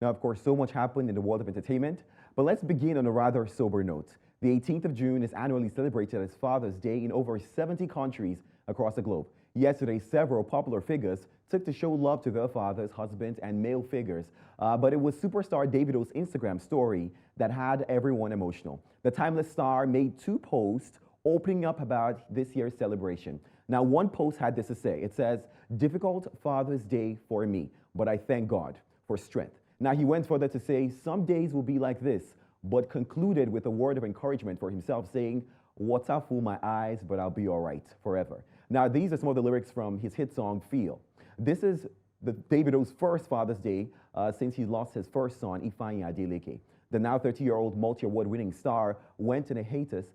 Now, of course, so much happened in the world of entertainment, but let's begin on a rather sober note. The 18th of June is annually celebrated as Father's Day in over 70 countries across the globe. Yesterday, several popular figures took to show love to their fathers, husbands, and male figures. But it was superstar Davido's Instagram story that had everyone emotional. The timeless star made two posts opening up about this year's celebration. Now, one post had this to say. It says, "Difficult Father's Day for me, but I thank God for strength." Now, he went further to say, "Some days will be like this," but concluded with a word of encouragement for himself, saying, "Water fool my eyes, but I'll be all right forever." Now, these are some of the lyrics from his hit song, Feel. This is Davido's first Father's Day since he lost his first son, Ifeanyi. The now 30-year-old multi-award winning star went in a hiatus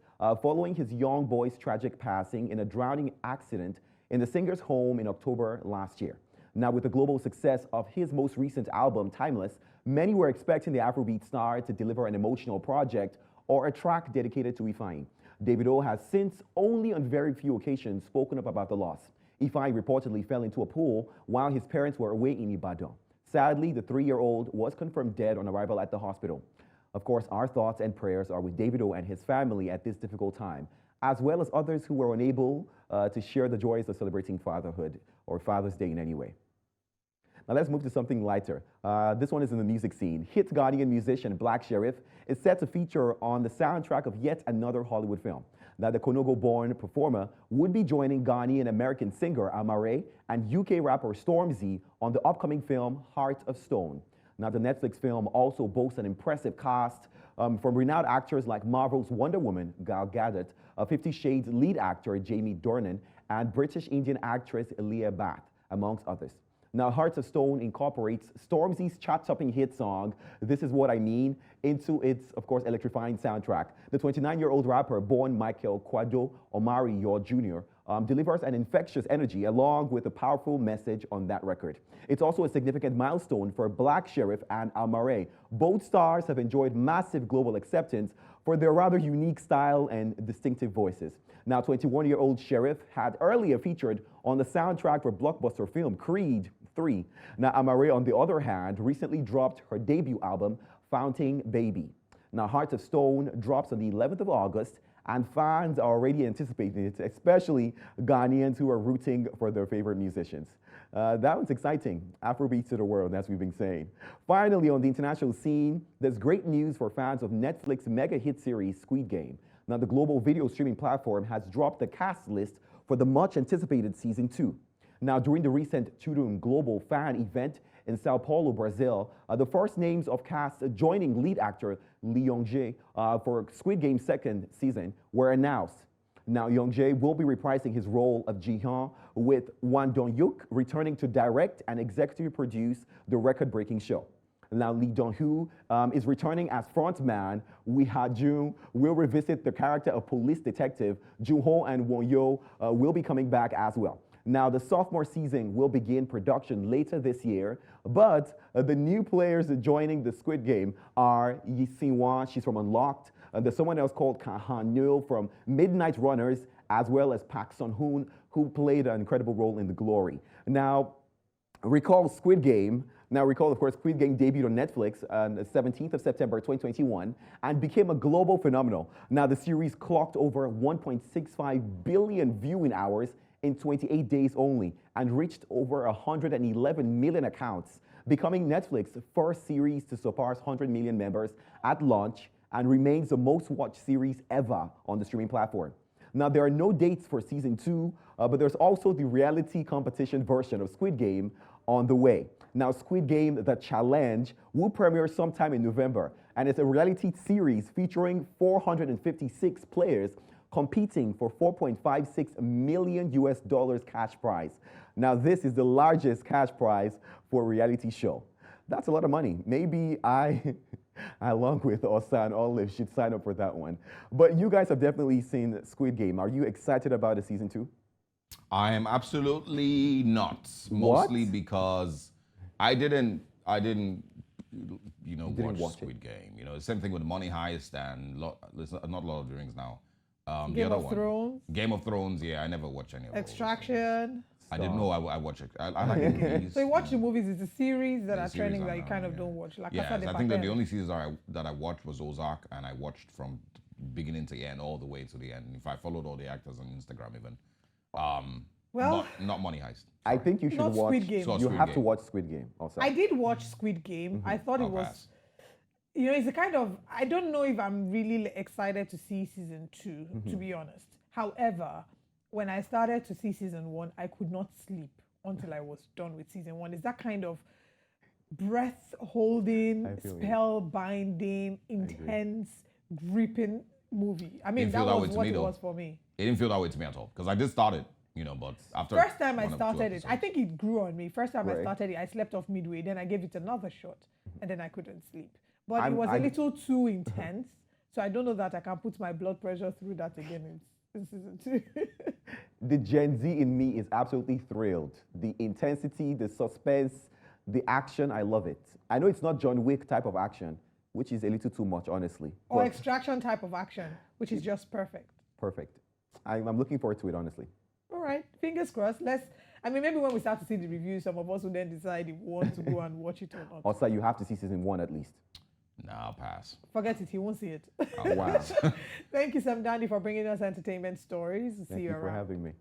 following his young boy's tragic passing in a drowning accident in the singer's home in October last year. Now, with the global success of his most recent album, Timeless, many were expecting the Afrobeat star to deliver an emotional project or a track dedicated to Ifeanyi. Davido has since only on very few occasions spoken up about the loss. Ifeanyi reportedly fell into a pool while his parents were away in Ibadan. Sadly, the 3-year-old was confirmed dead on arrival at the hospital. Of course, our thoughts and prayers are with Davido and his family at this difficult time, as well as others who were unable to share the joys of celebrating fatherhood or Father's Day in any way. Now let's move to something lighter. This one is in the music scene. Hit Ghanaian musician Black Sherif is set to feature on the soundtrack of yet another Hollywood film. Now the Konogo-born performer would be joining Ghanaian-American singer Amare and UK rapper Stormzy on the upcoming film Heart of Stone. Now the Netflix film also boasts an impressive cast from renowned actors like Marvel's Wonder Woman, Gal Gadot, 50 Shades lead actor Jamie Dornan, and British-Indian actress Elia Bath, amongst others. Now, Hearts of Stone incorporates Stormzy's chart-topping hit song, This Is What I Mean, into its, of course, electrifying soundtrack. The 29-year-old rapper, born Michael Kwado Omari Yor Jr., delivers an infectious energy along with a powerful message on that record. It's also a significant milestone for Black Sherif and Amare. Both stars have enjoyed massive global acceptance for their rather unique style and distinctive voices. Now, 21-year-old Sherif had earlier featured on the soundtrack for blockbuster film Creed 3. Now, Amare, on the other hand, recently dropped her debut album, Fountain Baby. Now, Heart of Stone drops on the 11th of August, and fans are already anticipating it, especially Ghanaians who are rooting for their favorite musicians. That was exciting. Afrobeats to the world, as we've been saying. Finally, on the international scene, there's great news for fans of Netflix mega hit series Squid Game. Now, the global video streaming platform has dropped the cast list for the much-anticipated Season 2. Now, during the recent Tudum Global Fan event in Sao Paulo, Brazil, the first names of cast joining lead actor Lee Young-jae for Squid Game's second season were announced. Now, Young-jae will be reprising his role of Ji-hyun, with Won Dong-hyuk returning to direct and executive produce the record-breaking show. Now, Lee Dong-hoo is returning as frontman. Wee Ha-jung will revisit the character of police detective. Joo-ho and Won-yo will be coming back as well. Now, the sophomore season will begin production later this year, but the new players joining the Squid Game are Yi Sin-won, she's from Unlocked. There's someone else called Kang Han-nul from Midnight Runners, as well as Park Sun-hoon, who played an incredible role in The Glory. Now, recall, of course, Squid Game debuted on Netflix on the 17th of September 2021 and became a global phenomenon. Now, the series clocked over 1.65 billion viewing hours in 28 days only and reached over 111 million accounts, becoming Netflix's first series to surpass 100 million members at launch and remains the most watched series ever on the streaming platform. Now, there are no dates for Season 2, but there's also the reality competition version of Squid Game on the way. Now, Squid Game The Challenge will premiere sometime in November, and it's a reality series featuring 456 players competing for $4.56 million cash prize. Now, this is the largest cash prize for a reality show. That's a lot of money. Maybe I, along with Osan Olive, should sign up for that one. But you guys have definitely seen Squid Game. Are you excited about the Season 2? I am absolutely not. What? Mostly because I didn't, watch Squid Game. You know, the same thing with Money Heist and there's not Lord of the Rings now. Game of Thrones. Game of Thrones. Yeah, I never watched any of those. Extraction. I didn't know I watch it. I like movies. So you watch the movies, it's the series that The are series trending that you are, kind of yeah. don't watch. Like Yes, Casa de I think that the Papel. only series that I watched was Ozark, and I watched from beginning to end, all the way to the end. If I followed all the actors on Instagram, even. Well, not Money Heist. I think you should Not watch. Squid Game. So You Squid have to Game. watch Squid Game. Also, I did watch Squid Game. I thought it I'll was, pass. it's a kind of, I don't know if I'm really excited to see season 2, to be honest. However, when I started to see season 1, I could not sleep until I was done with season 1. It's that kind of breath holding, I feel you. spell binding, intense, gripping movie. I mean, Didn't that feel that way was to what me, it though. was for me. It didn't feel that way to me at all, because I did start it, but after First time I one or two started it, I episodes- think it grew on me. First time I Right. started it, I slept off midway. Then I gave it another shot, and then I couldn't sleep. But it I'm- was a I'm- little too intense, so I don't know that I can put my blood pressure through that again in season 2. the Gen Z in me is absolutely thrilled. The intensity, the suspense, the action, I love it. I know it's not John Wick type of action, which is a little too much, honestly. Or but extraction type of action, which is just perfect. perfect. I'm looking forward to it, honestly. All right, fingers crossed. Maybe when we start to see the reviews, some of us will then decide if we want to go and watch it or not. Also, you have to see season 1 at least. Nah, I'll pass. Forget it, he won't see it. Wow. Thank you, Sam Dandy, for bringing us entertainment stories. See Thank you you for around. having me.